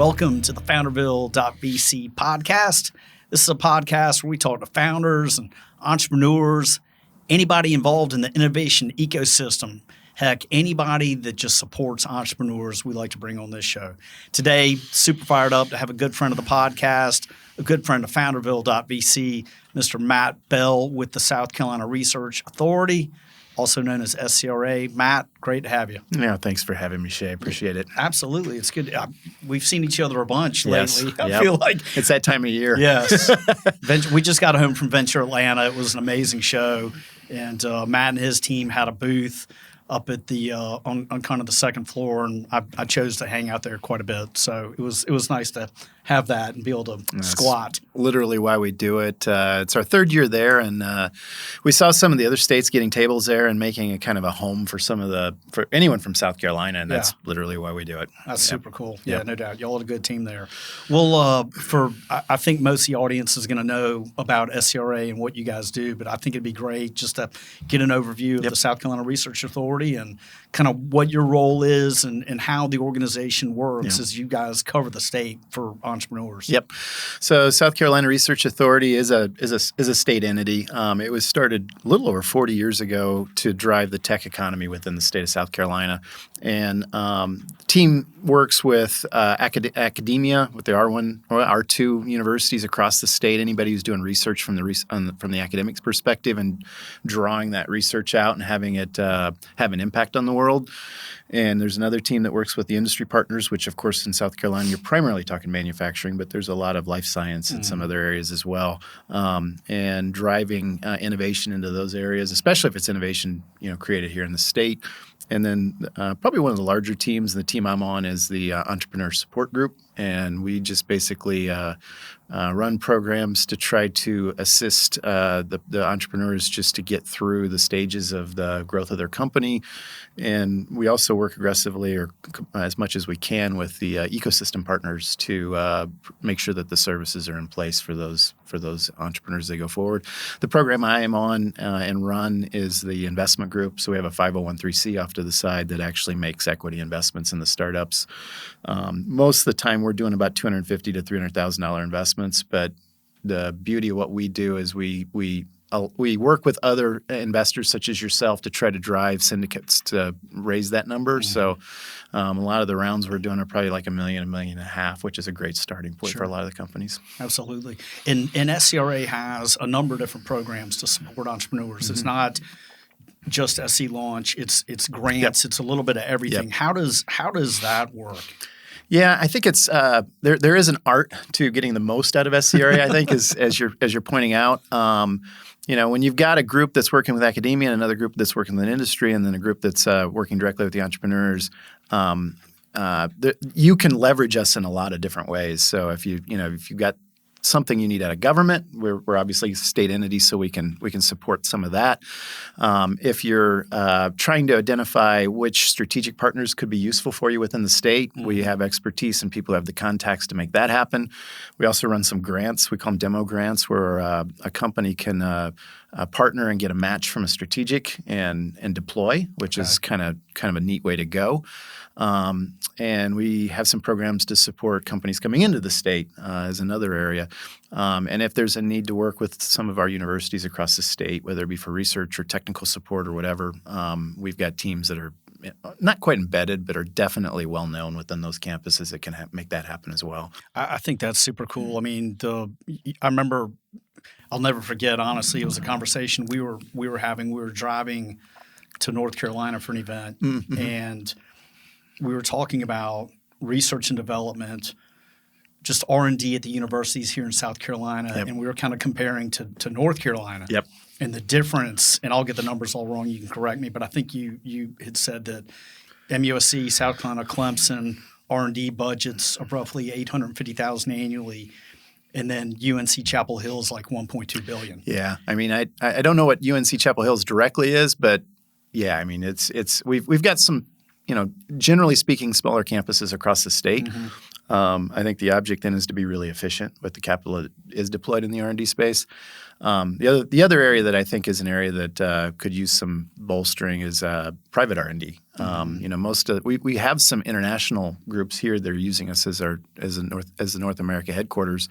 Welcome to the Founderville.vc podcast. This is a podcast where we talk to founders and entrepreneurs, anybody involved in the innovation ecosystem. Heck, anybody that just supports entrepreneurs, we like to bring on this show. Today, super fired up to have a good friend of the podcast, a good friend of Founderville.vc, Mr. Matt Bell with the South Carolina Research Authority, also known as SCRA. Matt, great to have you. Yeah, thanks for having me, Shay. Appreciate it. Absolutely. It's good. We've seen each other a bunch lately. Yep. I feel like it's that time of year. Yes. We just got home from Venture Atlanta. It was an amazing show. And Matt and his team had a booth up at the on kind of the second floor, and I chose to hang out there quite a bit. So it was nice to have that and be able to squat. Literally why we do it. It's our third year there, and we saw some of the other states getting tables there and making it kind of a home for for anyone from South Carolina, and that's literally why we do it. That's super cool. Yeah, no doubt. Y'all had a good team there. Well, I think most of the audience is going to know about SCRA and what you guys do, but I think it'd be great just to get an overview of the South Carolina Research Authority and kind of what your role is and how the organization works as you guys cover the state for entrepreneurs. Yep. So South Carolina Research Authority is a state entity. It was started a little over 40 years ago to drive the tech economy within the state of South Carolina. And the team works with academia, with the R1 or R2 universities across the state. Anybody who's doing research from the academics perspective and drawing that research out and having it have an impact on the world. And there's another team that works with the industry partners, which, of course, in South Carolina, you're primarily talking manufacturing, but there's a lot of life science and some other areas as well. And driving innovation into those areas, especially if it's innovation, created here in the state. And then probably one of the larger teams, the team I'm on, is the Entrepreneur Support Group. And we just basically run programs to try to assist the entrepreneurs just to get through the stages of the growth of their company. And we also work aggressively or as much as we can with the ecosystem partners to make sure that the services are in place for those entrepreneurs as they go forward. The program I am on and run is the investment group. So we have a 501(c) off to the side that actually makes equity investments in the startups. Most of the time we're doing about $250,000 to $300,000 investments, but the beauty of what we do is we work with other investors such as yourself to try to drive syndicates to raise that number. Mm-hmm. So a lot of the rounds we're doing are probably like $1 million, $1.5 million, which is a great starting point for a lot of the companies. Absolutely. And SCRA has a number of different programs to support entrepreneurs. Mm-hmm. It's not just SC Launch. It's grants. It's a little bit of everything. How does that work? Yeah, I think it's there is an art to getting the most out of SCRA. I think as you're pointing out, when you've got a group that's working with academia and another group that's working with industry, and then a group that's working directly with the entrepreneurs, you can leverage us in a lot of different ways. So if you've got something you need out of government, we're obviously a state entity, so we can support some of that. If you're trying to identify which strategic partners could be useful for you within the state, we have expertise and people have the contacts to make that happen. We also run some grants. We call them demo grants, where a company can partner and get a match from a strategic and deploy, which is kind of a neat way to go. And we have some programs to support companies coming into the state as another area. And if there's a need to work with some of our universities across the state, whether it be for research or technical support or whatever, we've got teams that are not quite embedded, but are definitely well known within those campuses that can make that happen as well. I think that's super cool. I mean, I remember, I'll never forget. Honestly, it was a conversation we were having. We were driving to North Carolina for an event, and we were talking about research and development, just R&D at the universities here in South Carolina, and we were kind of comparing to North Carolina. Yep. And the difference, and I'll get the numbers all wrong, you can correct me, but I think you had said that MUSC, South Carolina, Clemson, R&D budgets of roughly $850,000 annually, and then UNC Chapel Hill is like $1.2 billion. Yeah. I mean, I don't know what UNC Chapel Hills directly is, but yeah, I mean, we've got some, generally speaking, smaller campuses across the state. I think the object then is to be really efficient with the capital that is deployed in the R&D space. The other area that I think is an area that could use some bolstering is private R&D. We have some international groups here that are using us as the North America headquarters,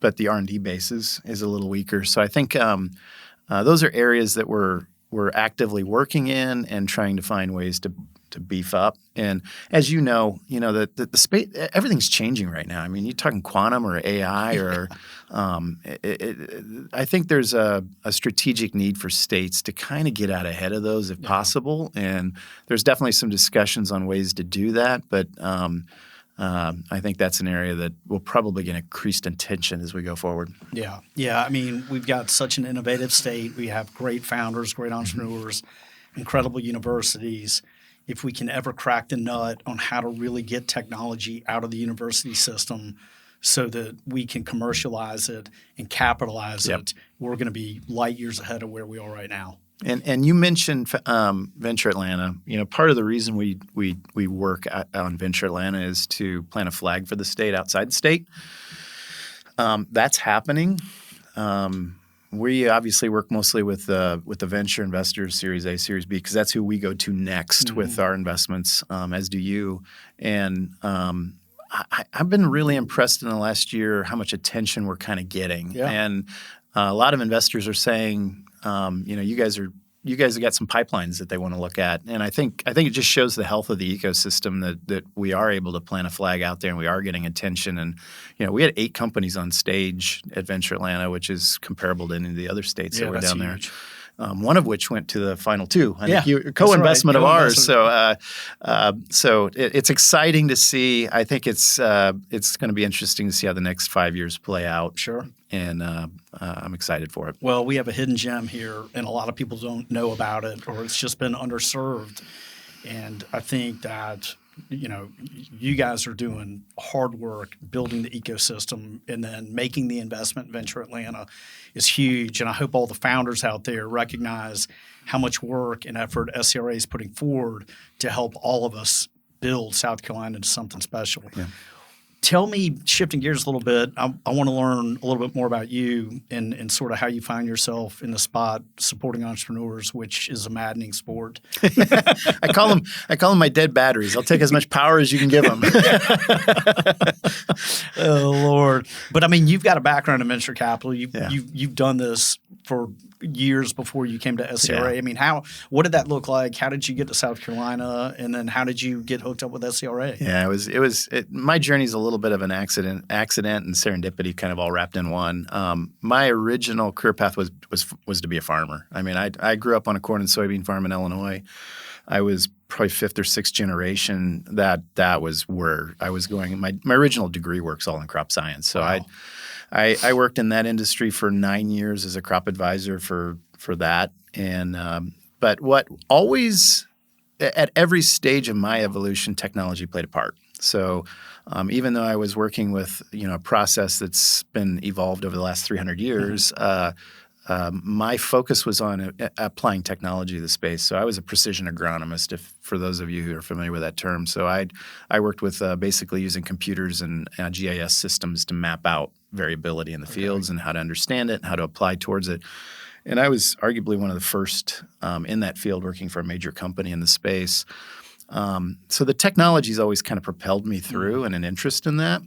but the R&D base is a little weaker. So I think those are areas that we're actively working in and trying to find ways to beef up. And as you know, the space, everything's changing right now. I mean, you're talking quantum or AI or I think there's a strategic need for states to kind of get out ahead of those if possible. And there's definitely some discussions on ways to do that. But I think that's an area that will probably get increased attention as we go forward. Yeah. Yeah. I mean, we've got such an innovative state. We have great founders, great entrepreneurs, incredible universities. If we can ever crack the nut on how to really get technology out of the university system so that we can commercialize it and capitalize it, we're going to be light years ahead of where we are right now. And you mentioned Venture Atlanta. Part of the reason we work on Venture Atlanta is to plant a flag for the state outside the state. That's happening. We obviously work mostly with the venture investors, Series A, Series B, because that's who we go to next with our investments, as do you. And I've been really impressed in the last year how much attention we're kind of getting. Yeah. And a lot of investors are saying, you guys have got some pipelines that they want to look at. And I think it just shows the health of the ecosystem that we are able to plant a flag out there and we are getting attention. And, we had 8 companies on stage at Venture Atlanta, which is comparable to any of the other states that were down huge. There. One of which went to the final 2. I think you co-investment of ours. So it's exciting to see. I think it's going to be interesting to see how the next 5 years play out. Sure. And I'm excited for it. Well, we have a hidden gem here, and a lot of people don't know about it, or it's just been underserved. And I think that, you guys are doing hard work building the ecosystem, and then making the investment in Venture Atlanta is huge. And I hope all the founders out there recognize how much work and effort SCRA is putting forward to help all of us build South Carolina into something special. Yeah. Tell me, shifting gears a little bit, I want to learn a little bit more about you and sort of how you find yourself in the spot supporting entrepreneurs, which is a maddening sport. I call them my dead batteries. I'll take as much power as you can give them. Oh, Lord. But, I mean, you've got a background in venture capital. You've done this for years before you came to SCRA. Yeah. I mean, what did that look like? How did you get to South Carolina? And then how did you get hooked up with SCRA? Yeah, my journey's a little bit of an accident and serendipity kind of all wrapped in one. My original career path was to be a farmer. I mean, I grew up on a corn and soybean farm in Illinois. I was probably 5th or 6th generation. That was where I was going. My original degree work's all in crop science. So wow. I worked in that industry for 9 years as a crop advisor for that. And but what always at every stage of my evolution, technology played a part. So even though I was working with a process that's been evolved over the last 300 years, my focus was on applying technology to the space. So I was a precision agronomist, for those of you who are familiar with that term. So I worked with basically using computers and GIS systems to map out variability in the fields and how to understand it and how to apply towards it. And I was arguably one of the first in that field working for a major company in the space. So the technology's always kind of propelled me through and an interest in that.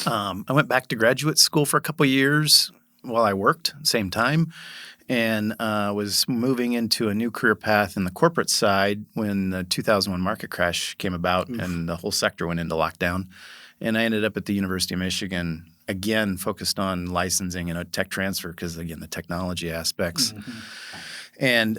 I went back to graduate school for a couple of years while I worked, same time, and was moving into a new career path in the corporate side when the 2001 market crash came about and the whole sector went into lockdown. And I ended up at the University of Michigan, again, focused on licensing and tech transfer because, again, the technology aspects. And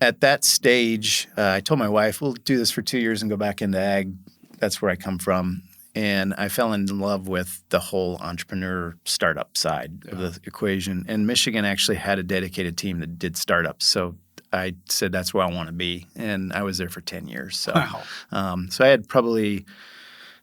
at that stage, I told my wife, we'll do this for 2 years and go back into ag. That's where I come from. And I fell in love with the whole entrepreneur startup side of the equation. And Michigan actually had a dedicated team that did startups. So I said, that's where I want to be. And I was there for 10 years. So, so I had probably,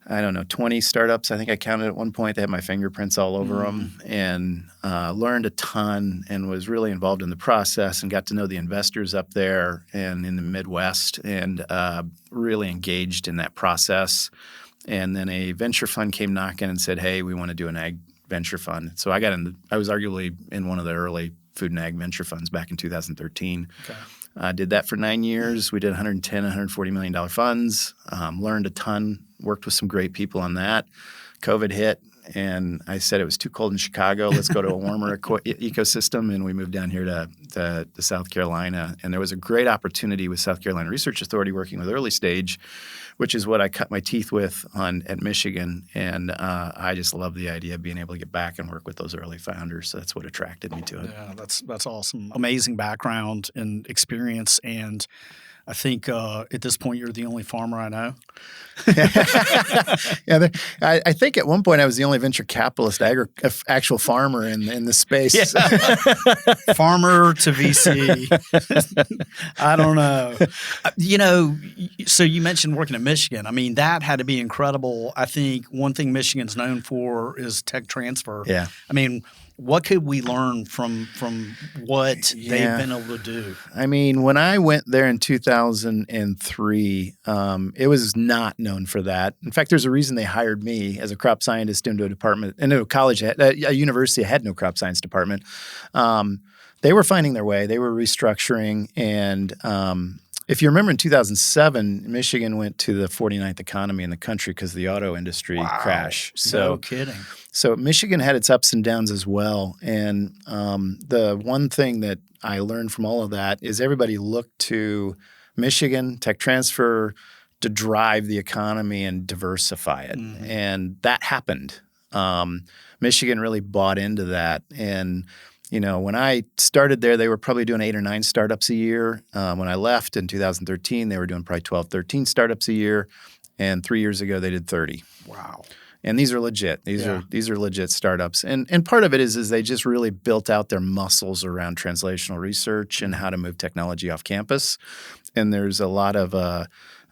20 startups. I think I counted at one point. They had my fingerprints all over them, and learned a ton and was really involved in the process and got to know the investors up there and in the Midwest and really engaged in that process. And then a venture fund came knocking and said, hey, we want to do an ag venture fund. So I was arguably in one of the early food and ag venture funds back in 2013. Okay. Did that for 9 years. We did 110, $140 million funds, learned a ton, worked with some great people on that. COVID hit, and I said it was too cold in Chicago. Let's go to a warmer ecosystem, and we moved down here to South Carolina. And there was a great opportunity with South Carolina Research Authority working with early stage, which is what I cut my teeth with at Michigan. And I just love the idea of being able to get back and work with those early founders. So that's what attracted me to it. Yeah, that's awesome. Amazing background and experience. And I think at this point, you're the only farmer I know. Yeah, I think at one point I was the only venture capitalist, actual farmer in this space. Yeah. Farmer to VC. I don't know. So you mentioned working at Michigan. I mean, that had to be incredible. I think one thing Michigan's known for is tech transfer. Yeah. I mean, what could we learn from what they've been able to do? I mean, when I went there in 2003, it was not known for that. In fact, there's a reason they hired me as a crop scientist into a university that had no crop science department. They were finding their way. They were restructuring. And if you remember in 2007, Michigan went to the 49th economy in the country because the auto industry crashed. So, no kidding. So Michigan had its ups and downs as well. And the one thing that I learned from all of that is everybody looked to Michigan, tech transfer, to drive the economy and diversify it. Mm-hmm. And that happened. Michigan really bought into that. And when I started there, they were probably doing 8 or 9 startups a year. When I left in 2013, they were doing probably 12, 13 startups a year. And 3 years ago, they did 30. Wow. And these are legit. These are legit startups. And part of it is they just really built out their muscles around translational research and how to move technology off campus. And there's a lot of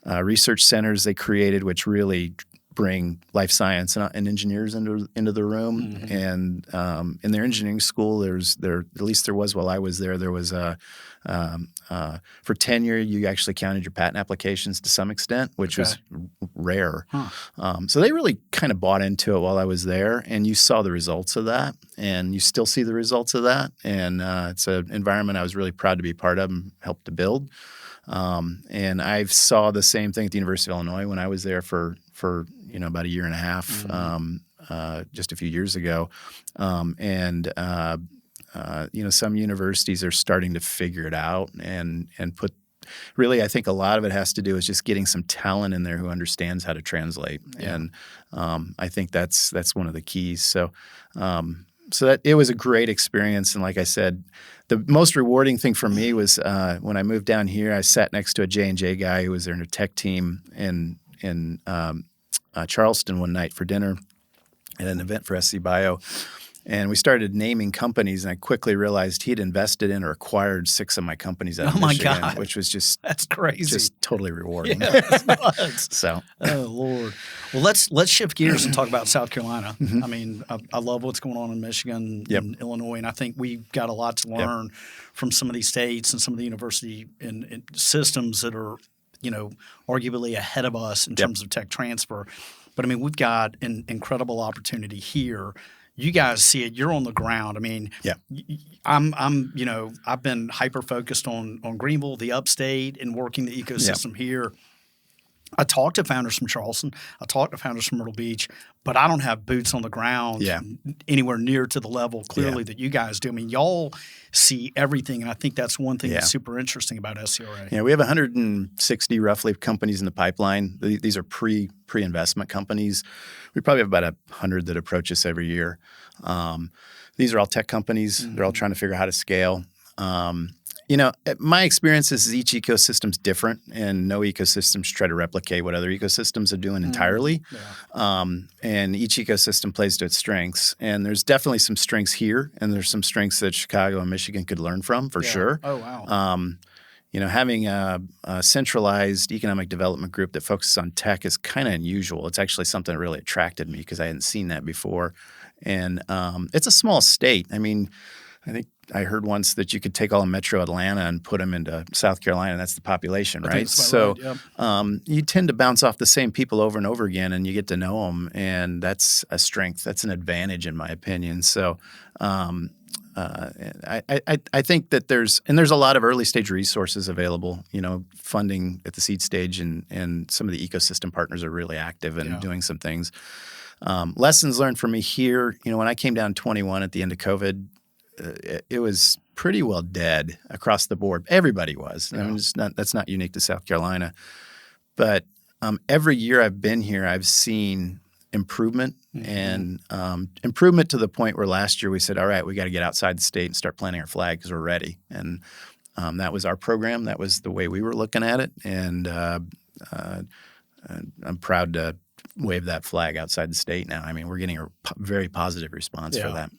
research centers they created which really bring life science and engineers into the room. Mm-hmm. And in their engineering school, at least there was while I was there was for tenure, you actually counted your patent applications to some extent, which was rare. Huh. So they really kind of bought into it while I was there, and you saw the results of that, and you still see the results of that. And it's an environment I was really proud to be part of and help to build. And I saw the same thing at the University of Illinois when I was there for about a year and a half, mm-hmm. Just a few years ago. Some universities are starting to figure it out and put. Really, I think a lot of it has to do with just getting some talent in there who understands how to translate, and I think that's one of the keys. So that it was a great experience, and like I said, the most rewarding thing for me was when I moved down here. I sat next to a J&J guy who was there in a tech team in Charleston one night for dinner at an event for SC Bio. And we started naming companies, and I quickly realized he'd invested in or acquired 6 of my companies out of Michigan, God. Which was that's crazy, just totally rewarding. Yeah, that's nuts. So, oh Lord. Well, let's shift gears and talk about South Carolina. Mm-hmm. I mean, I love what's going on in Michigan and Illinois, and I think we've got a lot to learn from some of these states and some of the university and systems that are, arguably ahead of us in terms of tech transfer. But I mean, we've got an incredible opportunity here. You guys see it. You're on the ground. I mean, I've been hyper focused on Greenville, the upstate, and working the ecosystem here. I talk to founders from Charleston. I talk to founders from Myrtle Beach, but I don't have boots on the ground anywhere near to the level clearly that you guys do. I mean, y'all see everything, and I think that's one thing that's super interesting about SCRA. Yeah, we have 160 roughly companies in the pipeline. These are pre-investment companies. We probably have about 100 that approach us every year. These are all tech companies. Mm-hmm. They're all trying to figure out how to scale. My experience is each ecosystem's different, and no ecosystems try to replicate what other ecosystems are doing entirely. Yeah. And each ecosystem plays to its strengths. And there's definitely some strengths here, and there's some strengths that Chicago and Michigan could learn from for sure. Oh, wow. Having a centralized economic development group that focuses on tech is kind of unusual. It's actually something that really attracted me because I hadn't seen that before. And it's a small state. I mean, I think I heard once that you could take all of Metro Atlanta and put them into South Carolina, and that's the population, I think right? that's about So right, yep. you tend to bounce off the same people over and over again, and you get to know them, and that's a strength. That's an advantage, in my opinion. So I think that there's a lot of early stage resources available, funding at the seed stage, and some of the ecosystem partners are really active and doing some things. Lessons learned for me here, when I came down 21 at the end of COVID, it was pretty well dead across the board. Everybody was. I mean, that's not unique to South Carolina. But every year I've been here, I've seen improvement and improvement to the point where last year we said, all right, we got to get outside the state and start planting our flag because we're ready. And that was our program. That was the way we were looking at it. And I'm proud to wave that flag outside the state now. I mean, we're getting a very positive response for that.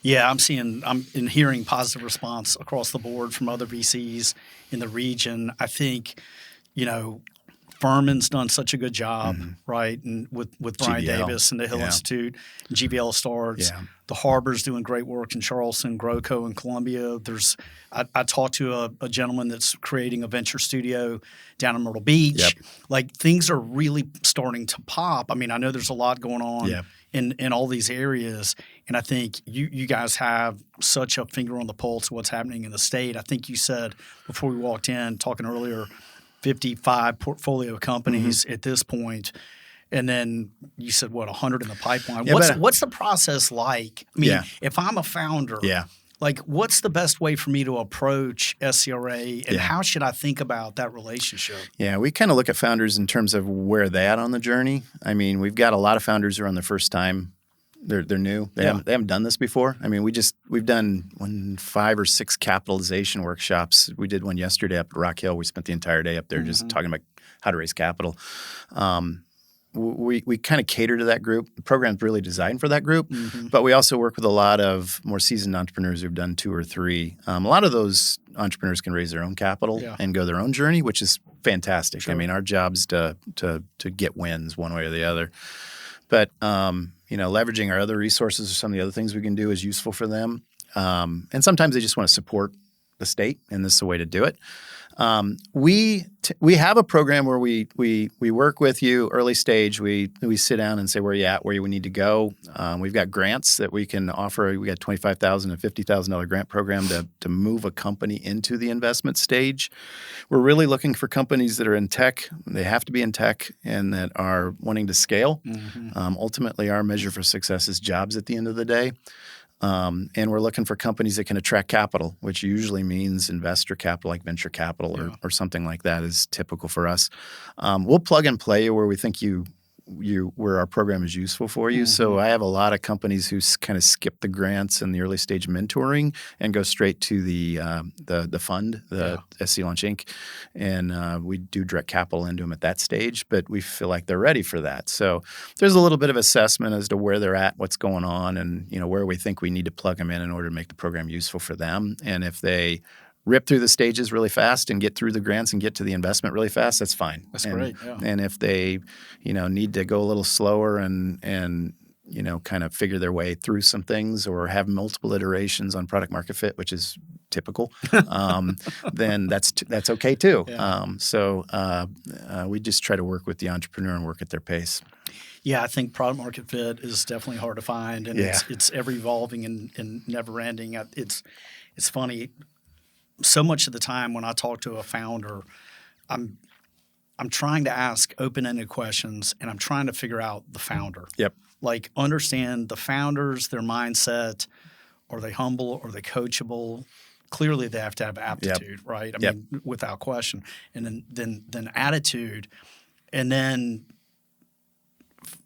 Yeah, I'm hearing positive response across the board from other VCs in the region. I think, Furman's done such a good job, right? And with Brian GVL. Davis and the Hill Institute, GVL starts. Yeah. The Harbor's doing great work in Charleston, GrowCo in Columbia. I talked to a gentleman that's creating a venture studio down in Myrtle Beach. Yep. Like things are really starting to pop. I mean, I know there's a lot going on in all these areas, and I think you guys have such a finger on the pulse of what's happening in the state. I think you said before we walked in, talking earlier, 55 portfolio companies at this point. And then you said, 100 in the pipeline. Yeah, what's the process like? I mean, if I'm a founder, like what's the best way for me to approach SCRA and how should I think about that relationship? Yeah, we kind of look at founders in terms of where they're at on the journey. I mean, we've got a lot of founders who are on their first time. They're new. They haven't done this before. I mean, we've done 5 or 6 capitalization workshops. We did one yesterday up at Rock Hill. We spent the entire day up there just talking about how to raise capital. We kind of cater to that group. The program's really designed for that group, but we also work with a lot of more seasoned entrepreneurs who've done 2 or 3. A lot of those entrepreneurs can raise their own capital and go their own journey, which is fantastic. Sure. I mean, our job's to get wins one way or the other. But leveraging our other resources or some of the other things we can do is useful for them. And sometimes they just want to support the state, and this is a way to do it. We have a program where we work with you early stage. We sit down and say where you at, where you need to go. We've got grants that we can offer. We got $25,000 and $50,000 grant program to move a company into the investment stage. We're really looking for companies that are in tech. They have to be in tech and that are wanting to scale. Ultimately, our measure for success is jobs at the end of the day. And we're looking for companies that can attract capital, which usually means investor capital, like venture capital or something like that is typical for us. We'll plug and play you where we think where our program is useful for you. So I have a lot of companies who kind of skip the grants and the early stage mentoring and go straight to the fund, SC Lauch Inc. And we do direct capital into them at that stage, but we feel like they're ready for that. So there's a little bit of assessment as to where they're at, what's going on, and where we think we need to plug them in order to make the program useful for them. And if they rip through the stages really fast and get through the grants and get to the investment really fast, that's fine. That's great. Yeah. And if they, need to go a little slower and kind of figure their way through some things or have multiple iterations on product market fit, which is typical, then that's okay too. Yeah. We just try to work with the entrepreneur and work at their pace. Yeah, I think product market fit is definitely hard to find, and it's ever evolving and never ending. It's funny. So much of the time when I talk to a founder, I'm trying to ask open-ended questions, and I'm trying to figure out the founder. Yep. Like understand the founders, their mindset. Are they humble? Are they coachable? Clearly, they have to have aptitude, right? I mean, without question. And then attitude, and then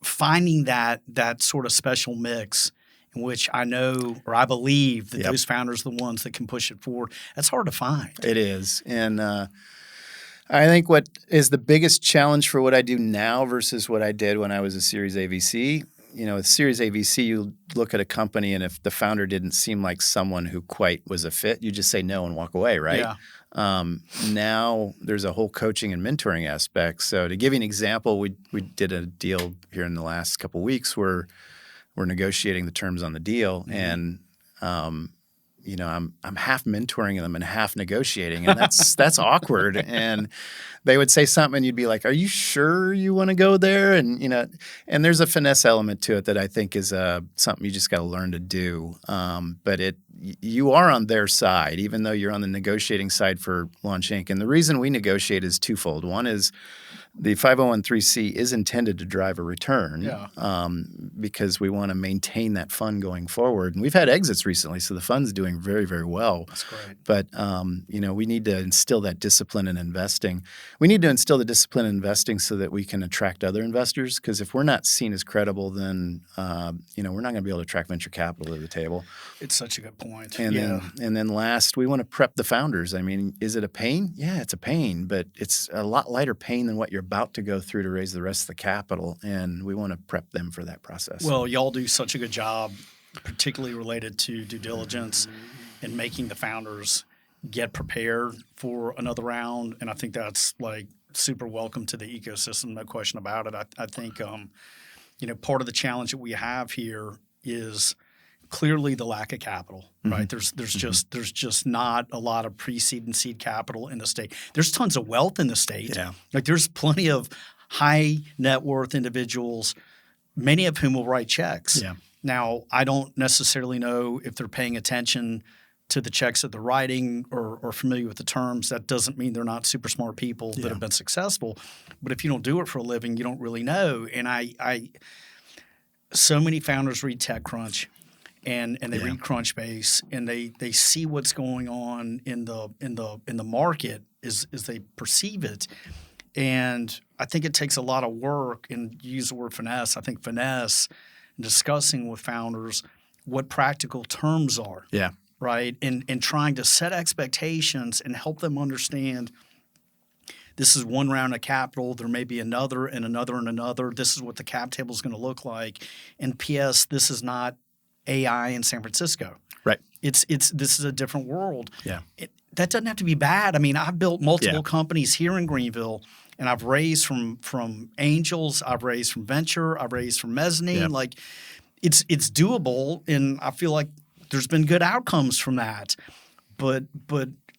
finding that sort of special mix in which I know or I believe that those founders are the ones that can push it forward. That's hard to find. It is. And I think what is the biggest challenge for what I do now versus what I did when I was a Series A VC, with Series A VC, you look at a company and if the founder didn't seem like someone who quite was a fit, you just say no and walk away, right? Yeah. Now there's a whole coaching and mentoring aspect. So to give you an example, we did a deal here in the last couple of weeks where we're negotiating the terms on the deal, and I'm half mentoring them and half negotiating, and that's awkward. And they would say something, and you'd be like, "Are you sure you want to go there?" And and there's a finesse element to it that I think is something you just got to learn to do. But you are on their side, even though you're on the negotiating side for Launch Inc. And the reason we negotiate is twofold. One is the 501(c) is intended to drive a return because we want to maintain that fund going forward. And we've had exits recently, so the fund's doing very, very well. That's great. But, we need to instill that discipline in investing. We need to instill the discipline in investing so that we can attract other investors, because if we're not seen as credible, then, we're not going to be able to attract venture capital to the table. It's such a good point. And then last, we want to prep the founders. I mean, is it a pain? Yeah, it's a pain, but it's a lot lighter pain than what you're about to go through to raise the rest of the capital, and we want to prep them for that process. Well, y'all do such a good job, particularly related to due diligence and making the founders get prepared for another round, and I think that's like super welcome to the ecosystem, no question about it. I think part of the challenge that we have here is clearly the lack of capital, right? There's just not a lot of pre-seed and seed capital in the state. There's tons of wealth in the state. Yeah. Like there's plenty of high net worth individuals, many of whom will write checks. Yeah. Now, I don't necessarily know if they're paying attention to the checks that they're writing or familiar with the terms. That doesn't mean they're not super smart people that have been successful. But if you don't do it for a living, you don't really know. And so many founders read TechCrunch. And they read Crunchbase, and they see what's going on in the market as they perceive it. And I think it takes a lot of work, and you use the word finesse. I think finesse, discussing with founders what practical terms are. Yeah. Right. And trying to set expectations and help them understand this is one round of capital. There may be another and another and another. This is what the cap table is going to look like. And P.S., this is not AI in San Francisco. Right. This is a different world. Yeah. That doesn't have to be bad. I mean, I've built multiple companies here in Greenville, and I've raised from angels, I've raised from venture, I've raised from mezzanine. Yeah. Like it's doable, and I feel like there's been good outcomes from that. But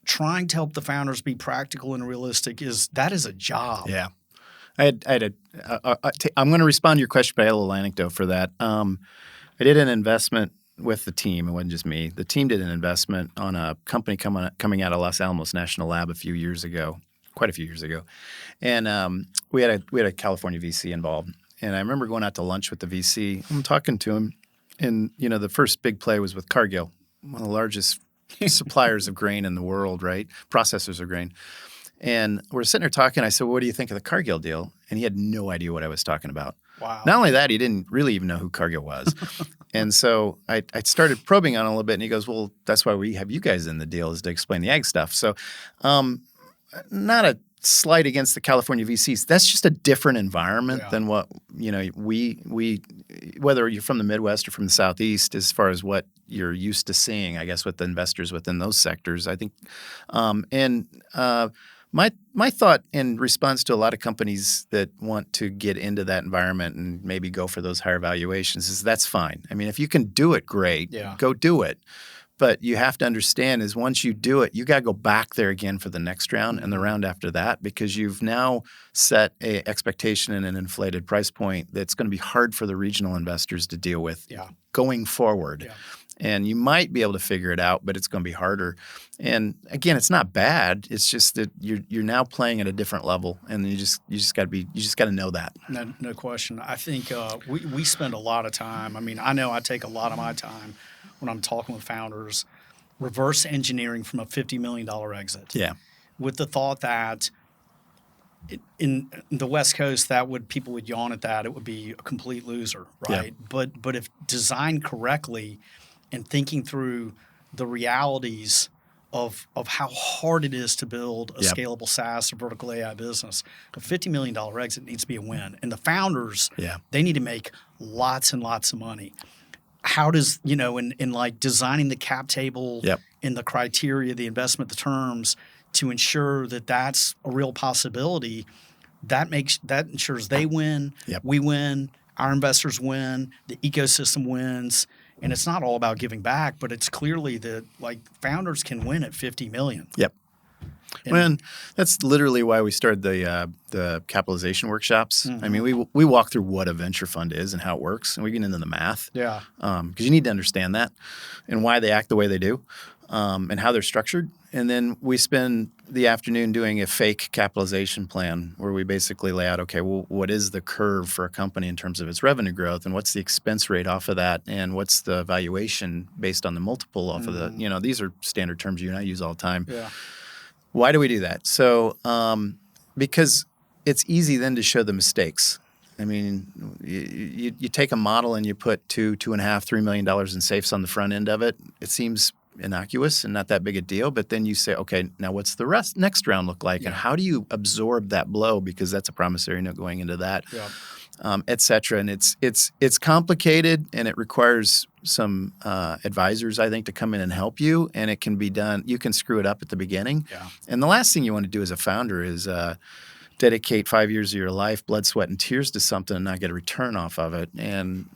trying to help the founders be practical and realistic is a job. Yeah. I'm going to respond to your question, but I had a little anecdote for that. I did an investment with the team. It wasn't just me. The team did an investment on a company coming out of Los Alamos National Lab quite a few years ago. And we had a California VC involved. And I remember going out to lunch with the VC. I'm talking to him, and the first big play was with Cargill, one of the largest suppliers of grain in the world, right? Processors of grain. And we're sitting there talking. I said, well, "What do you think of the Cargill deal?" And he had no idea what I was talking about. Wow. Not only that, he didn't really even know who Cargill was. And so I started probing on it a little bit, and he goes, "Well, that's why we have you guys in the deal, is to explain the ag stuff." So not a slight against the California VCs. That's just a different environment than what, we whether you're from the Midwest or from the Southeast, as far as what you're used to seeing, I guess, with the investors within those sectors. I think my thought in response to a lot of companies that want to get into that environment and maybe go for those higher valuations is that's fine. I mean, if you can do it, great. Yeah. Go do it. But you have to understand is once you do it, you got to go back there again for the next round and the round after that, because you've now set an expectation and an inflated price point that's going to be hard for the regional investors to deal with going forward. Yeah. And you might be able to figure it out, but it's going to be harder. And again, it's not bad. It's just that you're now playing at a different level, and you just got to know that. No question. I think we spend a lot of time. I mean, I know I take a lot of my time when I'm talking with founders, reverse engineering from a $50 million exit. Yeah. With the thought that in the West Coast, people would yawn at that. It would be a complete loser, right? Yeah. But if designed correctly, and thinking through the realities of how hard it is to build a scalable SaaS or vertical AI business, a $50 million exit needs to be a win. And the founders, they need to make lots and lots of money. How does, in like designing the cap table and the criteria, the investment, the terms, to ensure that that's a real possibility, that ensures they win, we win, our investors win, the ecosystem wins. And it's not all about giving back, but it's clearly that like founders can win at 50 million. Yep. And that's literally why we started the capitalization workshops. I mean, we walk through what a venture fund is and how it works, and we get into the math. Yeah. Because you need to understand that and why they act the way they do, and how they're structured. And then we spend the afternoon doing a fake capitalization plan where we basically lay out, okay, well, what is the curve for a company in terms of its revenue growth, and what's the expense rate off of that, and what's the valuation based on the multiple off of the, these are standard terms you and I use all the time. Yeah. Why do we do that? So because it's easy then to show the mistakes. I mean, you take a model and you put $2.5, $3 million in safes on the front end of it. It seems innocuous and not that big a deal. But then you say, okay, now what's the next round look like? Yeah. And how do you absorb that blow? Because that's a promissory note going into that, et cetera. And it's complicated, and it requires some advisors, I think, to come in and help you. And it can be done. You can screw it up at the beginning. Yeah. And the last thing you want to do as a founder is dedicate 5 years of your life, blood, sweat, and tears to something and not get a return off of it. And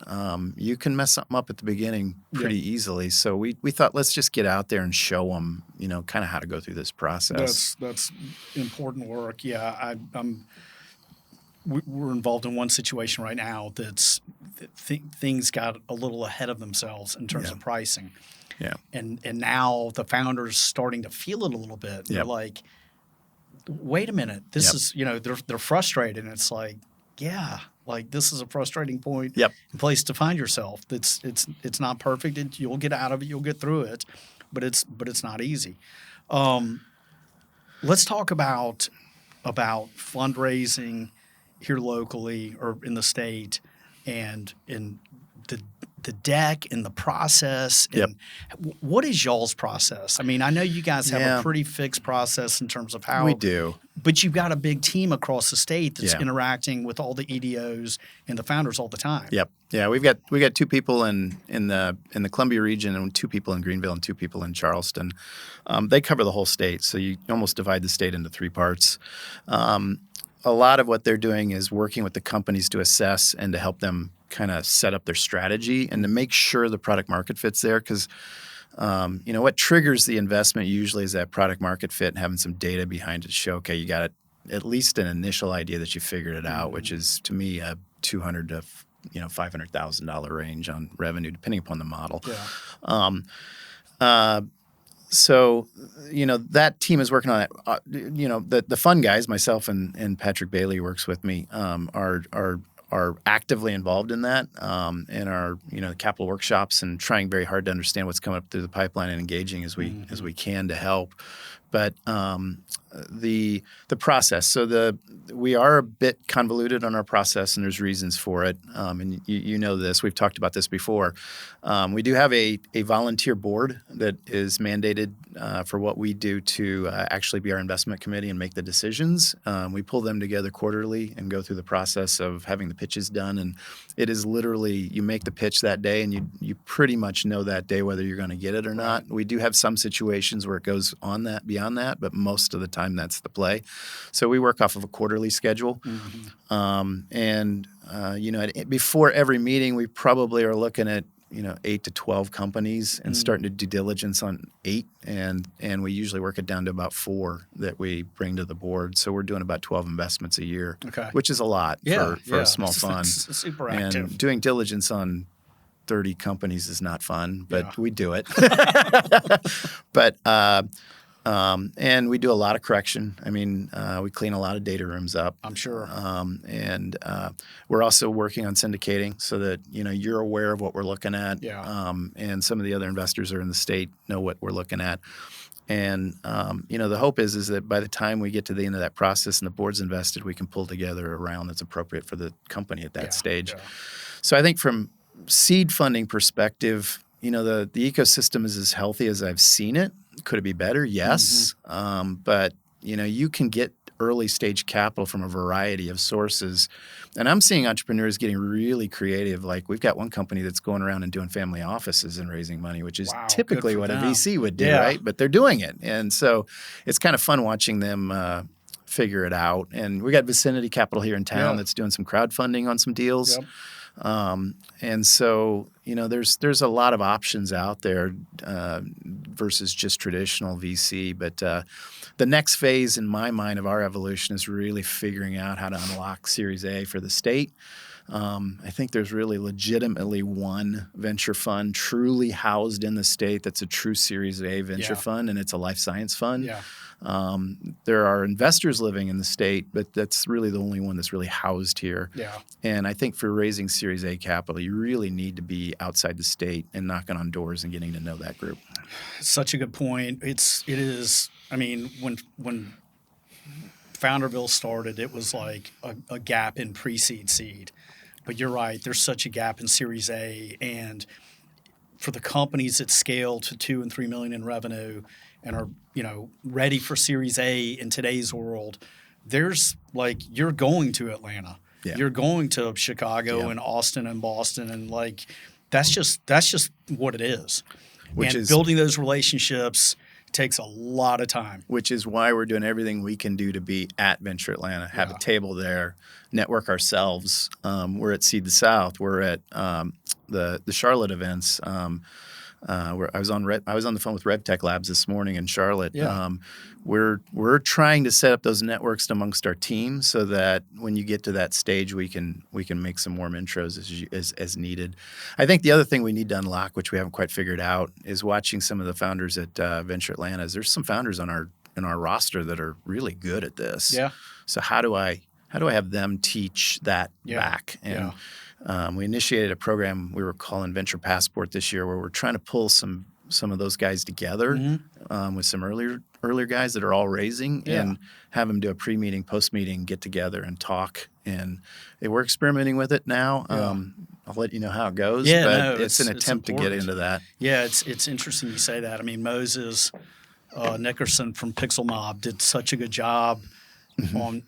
you can mess something up at the beginning pretty easily. So we thought, let's just get out there and show them, kind of how to go through this process. That's important work. Yeah, we're involved in one situation right now that's things got a little ahead of themselves in terms of pricing. Yeah. And now the founders starting to feel it a little bit. They're like, wait a minute, this is, they're frustrated. And it's like, this is a frustrating point, place to find yourself. It's not perfect. You'll get out of it. You'll get through it, but it's not easy. Let's talk about fundraising here locally or in the state, and in the deck and the process. And what is y'all's process? I mean, I know you guys have a pretty fixed process in terms of how we do, but you've got a big team across the state that's interacting with all the EDOs and the founders all the time. Yep. Yeah, we got 2 people in the Columbia region, and 2 people in Greenville, and 2 people in Charleston. They cover the whole state, so you almost divide the state into 3 parts. A lot of what they're doing is working with the companies to assess and to help them kind of set up their strategy and to make sure the product market fit's there. Because, what triggers the investment usually is that product market fit and having some data behind it to show, okay, you got at least an initial idea that you figured it out, which is to me a $200,000 to $500,000 range on revenue, depending upon the model. Yeah. So, that team is working on that. The fun guys, myself and Patrick Bailey, who works with me, are actively involved in that, in our capital workshops, and trying very hard to understand what's coming up through the pipeline and engaging as we can to help. But the process. So we are a bit convoluted on our process, and there's reasons for it. And you know this. We've talked about this before. We do have a volunteer board that is mandated for what we do to actually be our investment committee and make the decisions. We pull them together quarterly and go through the process of having the pitches done. And it is literally, you make the pitch that day, and you pretty much know that day whether you're going to get it or not. We do have some situations where it goes beyond that, but most of the time that's the play. So we work off of a quarterly schedule. Before every meeting, we probably are looking at 8 to 12 companies and starting to do diligence on 8, and we usually work it down to about 4 that we bring to the board. So we're doing about 12 investments a year, which is a lot for a small fund. It's super active. And doing diligence on 30 companies is not fun, but we do it. And we do a lot of correction. I mean, we clean a lot of data rooms up. I'm sure. And we're also working on syndicating so that, you're aware of what we're looking at. Yeah. And some of the other investors are in the state know what we're looking at. And, the hope is that by the time we get to the end of that process and the board's invested, we can pull together a round that's appropriate for the company at that stage. Yeah. So I think from seed funding perspective, the ecosystem is as healthy as I've seen it. Could it be better? Yes. But, you can get early stage capital from a variety of sources. And I'm seeing entrepreneurs getting really creative. Like, we've got one company that's going around and doing family offices and raising money, which is typically what a VC would do, right? But they're doing it. And so it's kind of fun watching them figure it out. And we got Vicinity Capital here in town that's doing some crowdfunding on some deals. And so, there's a lot of options out there versus just traditional VC. But the next phase in my mind of our evolution is really figuring out how to unlock Series A for the state. I think there's really legitimately one venture fund truly housed in the state that's a true Series A venture fund, and it's a life science fund. Yeah. There are investors living in the state, but that's really the only one that's really housed here. Yeah. And I think for raising Series A capital, you really need to be outside the state and knocking on doors and getting to know that group. Such a good point. It is. I mean, when Founderville started, it was like a gap in pre-seed seed. But you're right. There's such a gap in Series A, and for the companies that scale to $2 and $3 million in revenue and are ready for Series A in today's world, there's you're going to Atlanta, you're going to Chicago and Austin and Boston, and that's just what it is. Building those relationships takes a lot of time. Which is why we're doing everything we can do to be at Venture Atlanta, have a table there, network ourselves. We're at Seed the South. We're at the Charlotte events. Where I was on the phone with RevTech Labs this morning in Charlotte. Yeah. We're trying to set up those networks amongst our team so that when you get to that stage, we can make some warm intros as needed. I think the other thing we need to unlock, which we haven't quite figured out, is watching some of the founders at Venture Atlanta. There's some founders in our roster that are really good at this. Yeah. So how do I have them teach that back? And we initiated a program we were calling Venture Passport this year, where we're trying to pull some of those guys together with some earlier guys that are all raising and have them do a pre-meeting, post-meeting, get together and talk. And we're experimenting with it now. I'll let you know how it goes. Yeah, but it's an attempt to get into that. Yeah, it's interesting you say that. I mean, Moses Nickerson from Pixel Mob did such a good job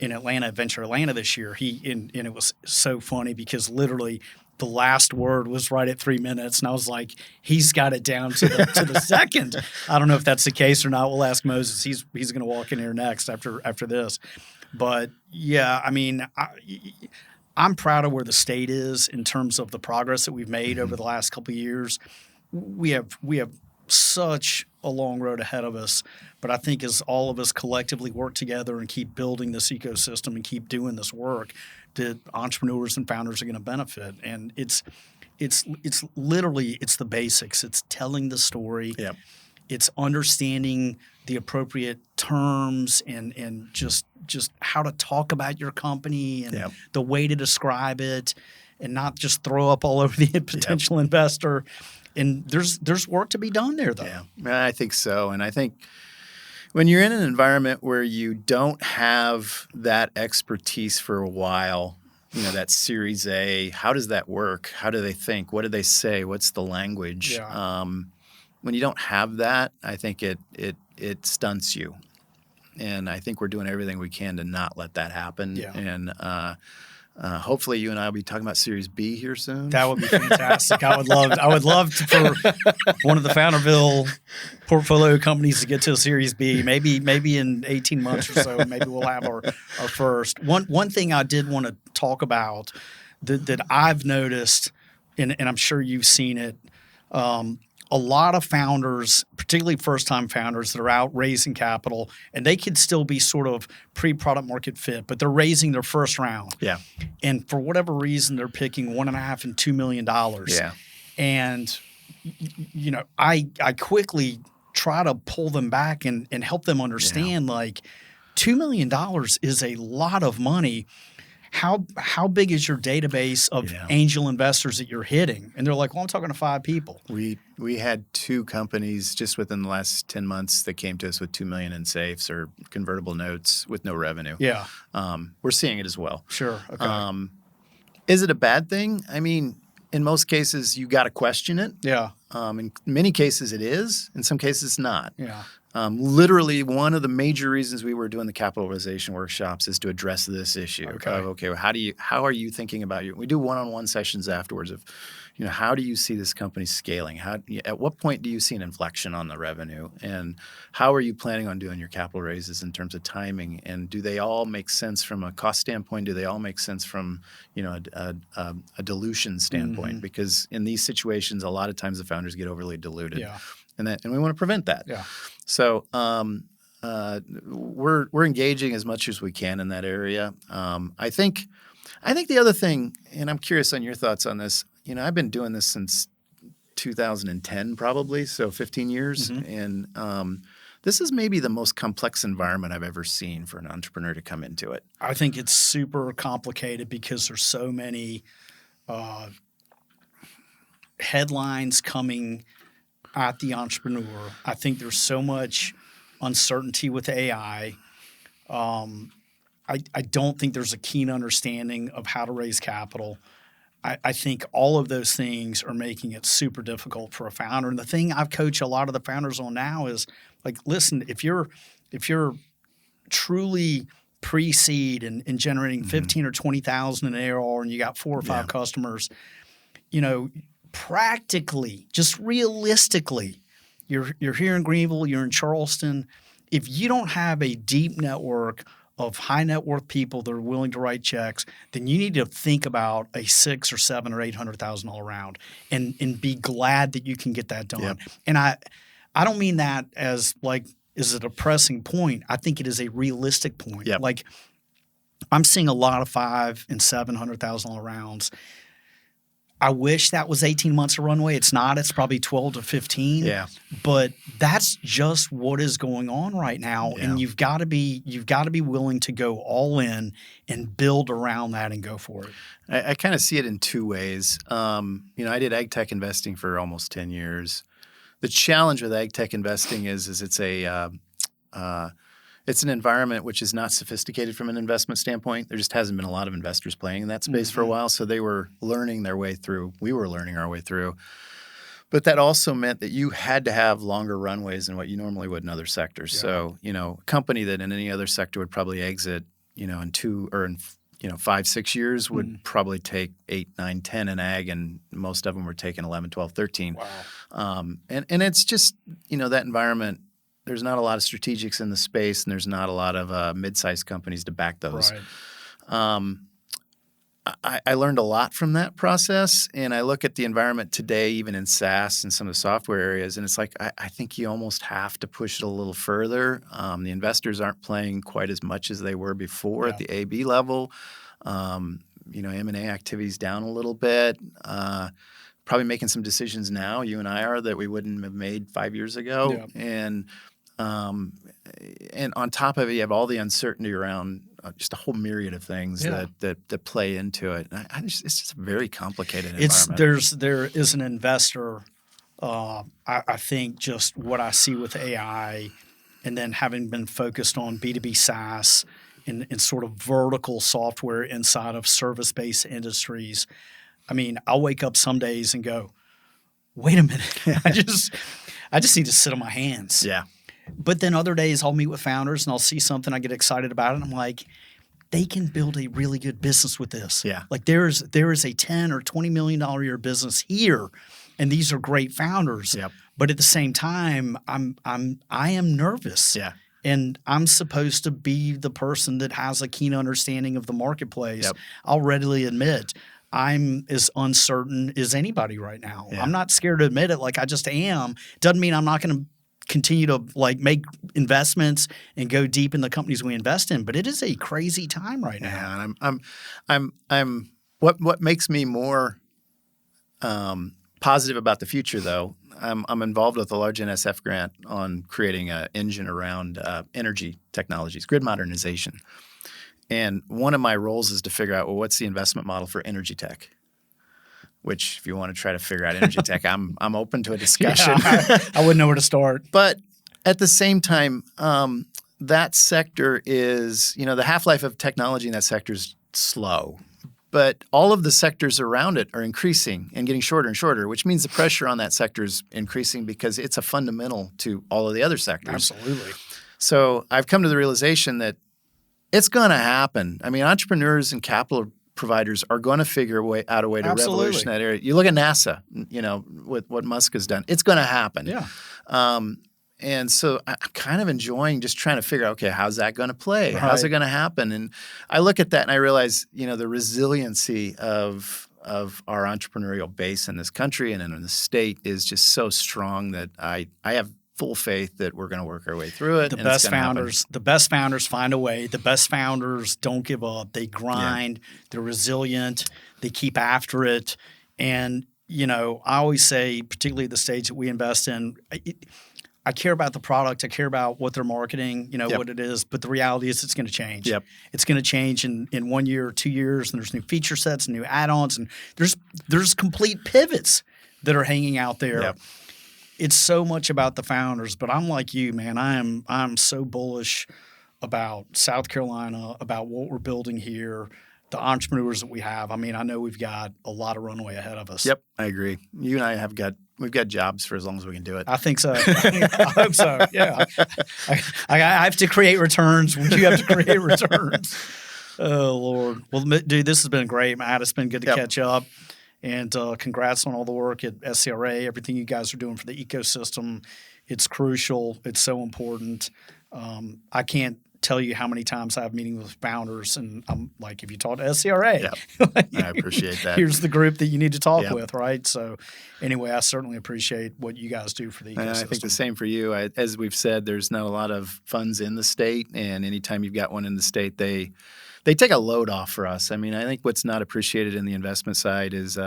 in Atlanta, Adventure Atlanta this year. And it was so funny because literally the last word was right at 3 minutes, and I was like, he's got it down to the second. I don't know if that's the case or not. We'll ask Moses. He's going to walk in here next after this. But yeah, I mean, I'm proud of where the state is in terms of the progress that we've made over the last couple of years. We have such a long road ahead of us, but I think as all of us collectively work together and keep building this ecosystem and keep doing this work, that entrepreneurs and founders are going to benefit. And it's literally the basics. It's telling the story. Yep. It's understanding the appropriate terms and just how to talk about your company and the way to describe it, and not just throw up all over the potential investor. And there's work to be done there, though. Yeah, I think so. And I think when you're in an environment where you don't have that expertise for a while, that Series A, how does that work? How do they think? What do they say? What's the language? Yeah. When you don't have that, I think it stunts you. And I think we're doing everything we can to not let that happen. Yeah. And hopefully you and I will be talking about Series B here soon. That would be fantastic. I would love for one of the Founderville portfolio companies to get to a Series B. Maybe in 18 months or so, maybe we'll have our first. One thing I did want to talk about that I've noticed, and I'm sure you've seen it, a lot of founders, particularly first-time founders that are out raising capital, and they could still be sort of pre-product market fit, but they're raising their first round. Yeah. And for whatever reason, they're picking $1.5 and $2 million. Yeah. And, I quickly try to pull them back and help them understand, $2 million is a lot of money. How big is your database of angel investors that you're hitting? And they're like, well, I'm talking to 5 people. We had 2 companies just within the last 10 months that came to us with $2 million in safes or convertible notes with no revenue. Yeah. We're seeing it as well. Sure. Okay. Is it a bad thing? I mean, in most cases, you got to question it. Yeah. In many cases, it is. In some cases, not. Yeah. Literally, one of the major reasons we were doing the capitalization workshops is to address this issue. Okay. How are you thinking about we do one-on-one sessions afterwards of, how do you see this company scaling? At what point do you see an inflection on the revenue? And how are you planning on doing your capital raises in terms of timing? And do they all make sense from a cost standpoint? Do they all make sense from a dilution standpoint? Because in these situations, a lot of times the founders get overly diluted, and we want to prevent that. Yeah. So we're engaging as much as we can in that area. I think the other thing, and I'm curious on your thoughts on this. I've been doing this since 2010, probably, so 15 years, and this is maybe the most complex environment I've ever seen for an entrepreneur to come into it. I think it's super complicated because there's so many headlines coming at the entrepreneur. I think there's so much uncertainty with AI. I don't think there's a keen understanding of how to raise capital. I think all of those things are making it super difficult for a founder. And the thing I've coached a lot of the founders on now is like, listen, if you're truly pre-seed and generating 15 or 20,000 in ARR and you got 4 or 5 customers, practically, just realistically, you're here in Greenville, you're in Charleston. If you don't have a deep network of high net worth people that are willing to write checks, then you need to think about a $600,000 or $700,000 or $800,000 round and be glad that you can get that done. And I don't mean that as like is a depressing point. I think it is a realistic point. Like I'm seeing a lot of $500,000 and $700,000 rounds. I wish that was 18 months of runway. It's not. It's probably 12 to 15. Yeah. But that's just what is going on right now. Yeah. And you've got to be willing to go all in and build around that and go for it. I kind of see it in two ways. I did ag tech investing for almost 10 years. The challenge with ag tech investing is it's an environment which is not sophisticated from an investment standpoint. There just hasn't been a lot of investors playing in that space for a while, so they were learning their way through. We were learning our way through. But that also meant that you had to have longer runways than what you normally would in other sectors. So, a company that in any other sector would probably exit, in 5, 6 years would probably take 8, 9, 10 in ag, and most of them were taking 11, 12, 13. Wow. And it's just, that environment. There's not a lot of strategics in the space, and there's not a lot of mid-sized companies to back those. Right. I learned a lot from that process, and I look at the environment today, even in SaaS and some of the software areas, and it's like I think you almost have to push it a little further. The investors aren't playing quite as much as they were before at the AB level. M&A activity's down a little bit. Probably making some decisions now, you and I are, that we wouldn't have made 5 years ago. And on top of it, you have all the uncertainty around just a whole myriad of things that play into it. It's just a very complicated environment. There is an investor. I think just what I see with AI, and then having been focused on B2B SaaS and sort of vertical software inside of service-based industries. I mean, I'll wake up some days and go, wait a minute, I just need to sit on my hands. Yeah. But then other days I'll meet with founders and I'll see something, I get excited about it, and I'm like, they can build a really good business with this. Yeah. Like there is a $10 or $20 million a year business here, and these are great founders. Yep. But at the same time, I am nervous. Yeah. And I'm supposed to be the person that has a keen understanding of the marketplace. Yep. I'll readily admit I'm as uncertain as anybody right now. Yeah. I'm not scared to admit it, like I just am. Doesn't mean I'm not going to continue to like make investments and go deep in the companies we invest in, but it is a crazy time right now. Yeah, and I'm what makes me more positive about the future, though. I'm involved with a large NSF grant on creating an engine around energy technologies, grid modernization. And one of my roles is to figure out, well, what's the investment model for energy tech? Which, if you want to try to figure out energy tech, I'm open to a discussion. Yeah, I wouldn't know where to start. But at the same time, that sector is, the half-life of technology in that sector is slow. But all of the sectors around it are increasing and getting shorter and shorter, which means the pressure on that sector is increasing because it's a fundamental to all of the other sectors. Absolutely. So I've come to the realization that it's going to happen. I mean, entrepreneurs and capital are providers are going to figure out a way to Absolutely. revolution that area. You look at NASA, with what Musk has done. It's going to happen. Yeah. And so I'm kind of enjoying just trying to figure out, okay, how's that going to play? Right. How's it going to happen? And I look at that and I realize, the resiliency of our entrepreneurial base in this country and in the state is just so strong that I have full faith that we're going to work our way through it. The best founders find a way. The best founders don't give up. They grind. Yeah. They're resilient. They keep after it. And, I always say, particularly at the stage that we invest in, I care about the product. I care about what they're marketing, Yep. what it is. But the reality is it's going to change. Yep. It's going to change in 1 year or 2 years, and there's new feature sets and new add-ons, and there's complete pivots that are hanging out there. Yep. It's so much about the founders, but I'm like you, man. I'm so bullish about South Carolina, about what we're building here, the entrepreneurs that we have. I mean, I know we've got a lot of runway ahead of us. Yep, I agree. You and I we've got jobs for as long as we can do it. I think so. I hope so. Yeah. I have to create returns when you have to create returns. Oh, Lord. Well, dude, this has been great, Matt. It's been good to catch up. And congrats on all the work at SCRA, everything you guys are doing for the ecosystem. It's crucial. It's so important. I can't tell you how many times I have meetings with founders, and I'm like, if you talk to SCRA, I appreciate that. Here's the group that you need to talk with, right? So anyway, I certainly appreciate what you guys do for the ecosystem. And I think the same for you. As we've said, there's not a lot of funds in the state, and anytime you've got one in the state, they take a load off for us. I mean, I think what's not appreciated in the investment side is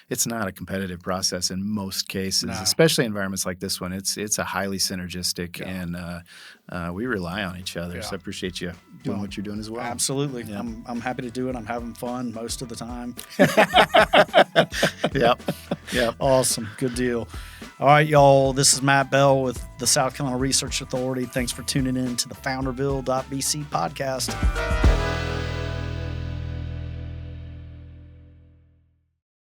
it's not a competitive process in most cases, especially environments like this one. It's a highly synergistic, and we rely on each other. So I appreciate you doing what you're doing as well. Absolutely. Yeah. I'm happy to do it. I'm having fun most of the time. Yep. Awesome. Good deal. All right, y'all. This is Matt Bell with the South Carolina Research Authority. Thanks for tuning in to the Founderville.bc podcast.